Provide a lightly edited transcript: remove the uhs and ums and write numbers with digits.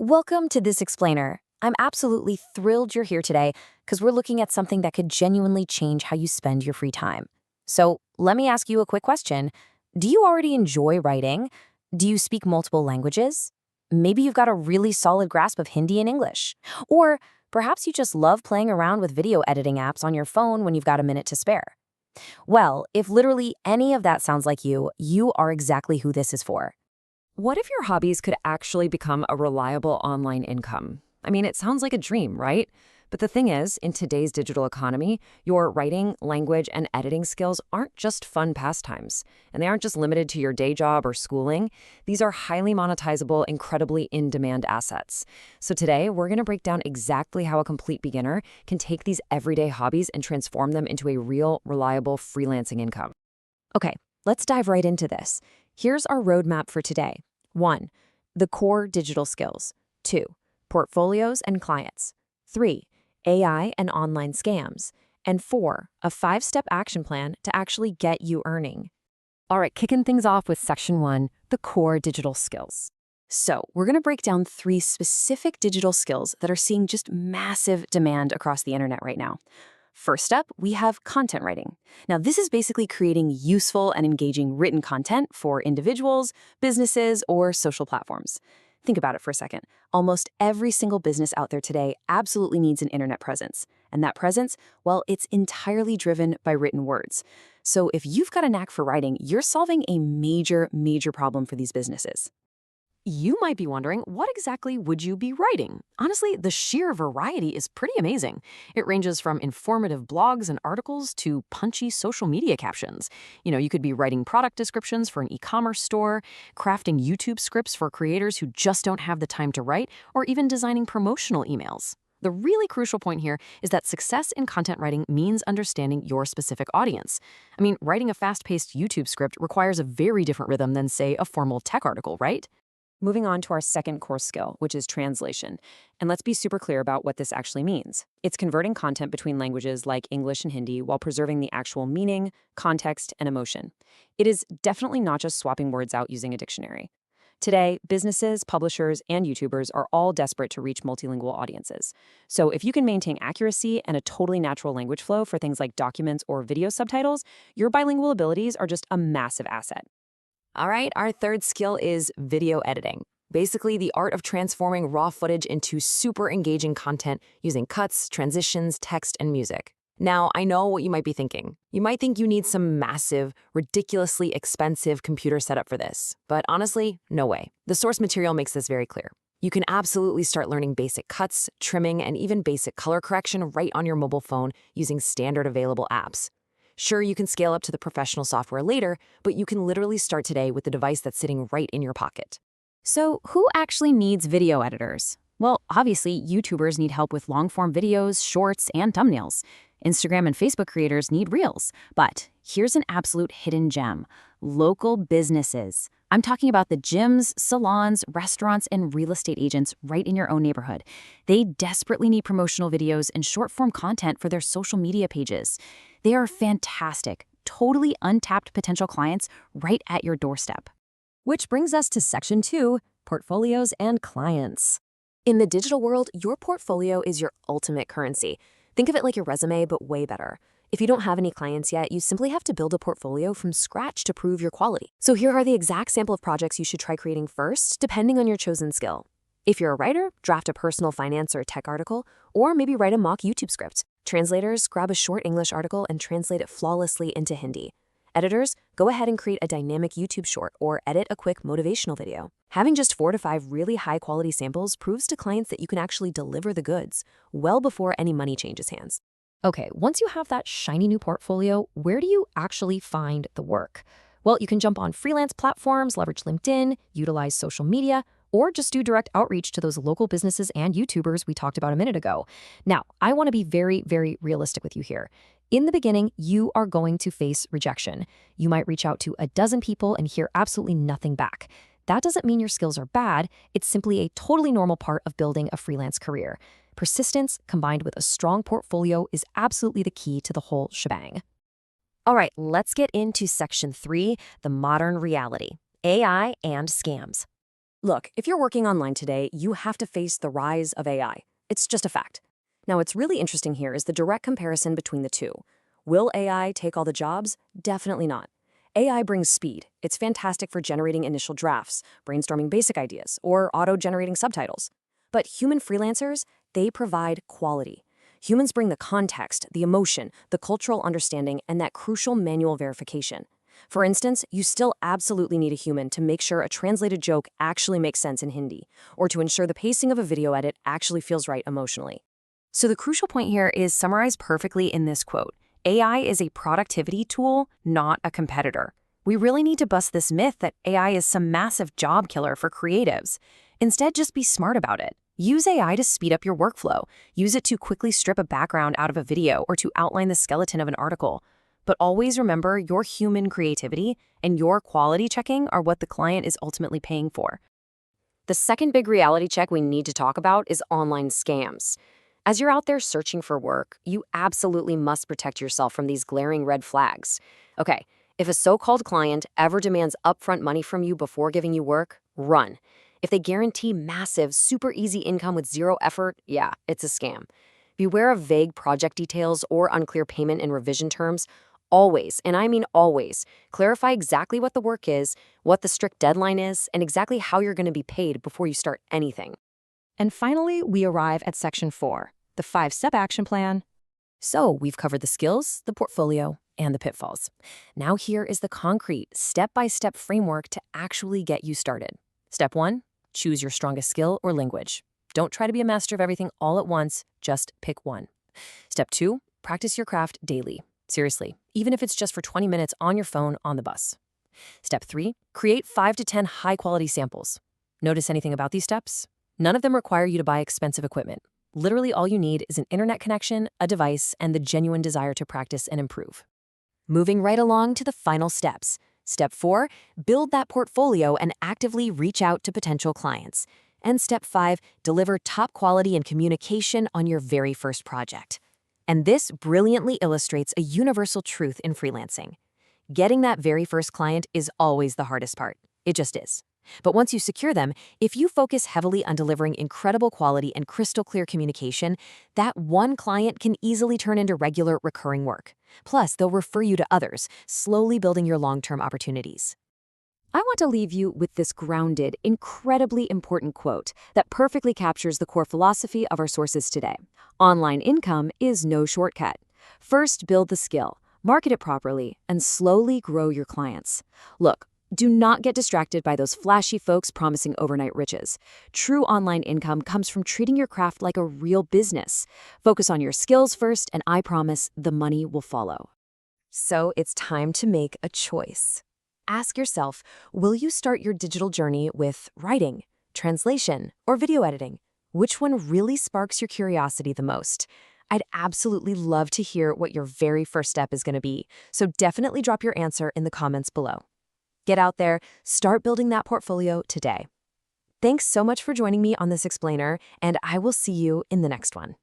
Welcome to This Explainer. I'm absolutely thrilled you're here today because we're looking at something that could genuinely change how you spend your free time. So, let me ask you a quick question. Do you already enjoy writing? Do you speak multiple languages? Maybe you've got a really solid grasp of Hindi and English. Or perhaps you just love playing around with video editing apps on your phone when you've got a minute to spare. Well, if literally any of that sounds like you are exactly who this is for. What if your hobbies could actually become a reliable online income? I mean, it sounds like a dream, right? But the thing is, in today's digital economy, your writing, language, and editing skills aren't just fun pastimes. And they aren't just limited to your day job or schooling. These are highly monetizable, incredibly in-demand assets. So today, we're going to break down exactly how a complete beginner can take these everyday hobbies and transform them into a real, reliable freelancing income. Okay, let's dive right into this. Here's our roadmap for today. 1. The core digital skills. 2. Portfolios and clients. 3. AI and online scams. And 4. A 5-step action plan to actually get you earning. All right, kicking things off with section 1, the core digital skills. So, we're going to break down 3 specific digital skills that are seeing just massive demand across the internet right now. First up, we have content writing. Now, this is basically creating useful and engaging written content for individuals, businesses, or social platforms. Think about it for a second. Almost every single business out there today absolutely needs an internet presence. And that presence, well, it's entirely driven by written words. So if you've got a knack for writing, you're solving a major problem for these businesses. You might be wondering, what exactly would you be writing? Honestly, the sheer variety is pretty amazing. It ranges from informative blogs and articles to punchy social media captions. You could be writing product descriptions for an e-commerce store, crafting YouTube scripts for creators who just don't have the time to write, or even designing promotional emails. The really crucial point here is that success in content writing means understanding your specific audience. I mean, writing a fast-paced YouTube script requires a very different rhythm than, say, a formal tech article, right? Moving on to our second core skill, which is translation. And let's be super clear about what this actually means. It's converting content between languages like English and Hindi while preserving the actual meaning, context, and emotion. It is definitely not just swapping words out using a dictionary. Today, businesses, publishers, and YouTubers are all desperate to reach multilingual audiences. So if you can maintain accuracy and a totally natural language flow for things like documents or video subtitles, your bilingual abilities are just a massive asset. All right, our third skill is video editing. Basically, the art of transforming raw footage into super engaging content using cuts, transitions, text, and music. Now, I know what you might be thinking. You might think you need some massive, ridiculously expensive computer setup for this. But honestly, no way. The source material makes this very clear. You can absolutely start learning basic cuts, trimming, and even basic color correction right on your mobile phone using standard available apps. Sure, you can scale up to the professional software later, but you can literally start today with the device that's sitting right in your pocket. So who actually needs video editors? Well, obviously, YouTubers need help with long-form videos, shorts, and thumbnails. Instagram and Facebook creators need Reels. But here's an absolute hidden gem: local businesses. I'm talking about the gyms, salons, restaurants, and real estate agents right in your own neighborhood. They desperately need promotional videos and short-form content for their social media pages. They are fantastic, totally untapped potential clients right at your doorstep. Which brings us to section 2, portfolios and clients. In the digital world, your portfolio is your ultimate currency. Think of it like your resume, but way better. If you don't have any clients yet, you simply have to build a portfolio from scratch to prove your quality. So here are the exact sample of projects you should try creating first, depending on your chosen skill. If you're a writer, draft a personal finance or tech article, or maybe write a mock YouTube script. Translators, grab a short English article and translate it flawlessly into Hindi. Editors, go ahead and create a dynamic YouTube short or edit a quick motivational video. Having just 4 to 5 really high-quality samples proves to clients that you can actually deliver the goods, well before any money changes hands. Okay, once you have that shiny new portfolio, where do you actually find the work? Well, you can jump on freelance platforms, leverage LinkedIn, utilize social media, or just do direct outreach to those local businesses and YouTubers we talked about a minute ago. Now, I want to be very realistic with you here. In the beginning, you are going to face rejection. You might reach out to a dozen people and hear absolutely nothing back. That doesn't mean your skills are bad. It's simply a totally normal part of building a freelance career. Persistence combined with a strong portfolio is absolutely the key to the whole shebang. All right, let's get into section 3, the modern reality, AI and scams. Look, if you're working online today, you have to face the rise of AI. It's just a fact. Now, what's really interesting here is the direct comparison between the two. Will AI take all the jobs? Definitely not. AI brings speed. It's fantastic for generating initial drafts, brainstorming basic ideas, or auto-generating subtitles. But human freelancers, they provide quality. Humans bring the context, the emotion, the cultural understanding, and that crucial manual verification. For instance, you still absolutely need a human to make sure a translated joke actually makes sense in Hindi, or to ensure the pacing of a video edit actually feels right emotionally. So the crucial point here is summarized perfectly in this quote. AI is a productivity tool, not a competitor. We really need to bust this myth that AI is some massive job killer for creatives. Instead, just be smart about it. Use AI to speed up your workflow. Use it to quickly strip a background out of a video or to outline the skeleton of an article. But always remember, your human creativity and your quality checking are what the client is ultimately paying for. The second big reality check we need to talk about is online scams. As you're out there searching for work, you absolutely must protect yourself from these glaring red flags. Okay, if a so-called client ever demands upfront money from you before giving you work, run. If they guarantee massive, super easy income with zero effort, yeah, it's a scam. Beware of vague project details or unclear payment and revision terms. Always, and I mean always, clarify exactly what the work is, what the strict deadline is, and exactly how you're going to be paid before you start anything. And finally, we arrive at section 4, the 5-step action plan. So we've covered the skills, the portfolio, and the pitfalls. Now here is the concrete, step-by-step framework to actually get you started. Step 1, choose your strongest skill or language. Don't try to be a master of everything all at once, just pick one. Step 2, practice your craft daily. Seriously, even if it's just for 20 minutes on your phone on the bus. Step 3, create 5 to 10 high-quality samples. Notice anything about these steps? None of them require you to buy expensive equipment. Literally all you need is an internet connection, a device, and the genuine desire to practice and improve. Moving right along to the final steps. Step 4, build that portfolio and actively reach out to potential clients. And Step 5, deliver top quality and communication on your very first project. And this brilliantly illustrates a universal truth in freelancing. Getting that very first client is always the hardest part. It just is. But once you secure them, if you focus heavily on delivering incredible quality and crystal clear communication, that one client can easily turn into regular, recurring work. Plus, they'll refer you to others, slowly building your long-term opportunities. I want to leave you with this grounded, incredibly important quote that perfectly captures the core philosophy of our sources today. Online income is no shortcut. First, build the skill, market it properly, and slowly grow your clients. Look, do not get distracted by those flashy folks promising overnight riches. True online income comes from treating your craft like a real business. Focus on your skills first, and I promise the money will follow. So it's time to make a choice. Ask yourself, will you start your digital journey with writing, translation, or video editing? Which one really sparks your curiosity the most? I'd absolutely love to hear what your very first step is going to be, so definitely drop your answer in the comments below. Get out there, start building that portfolio today. Thanks so much for joining me on this explainer, and I will see you in the next one.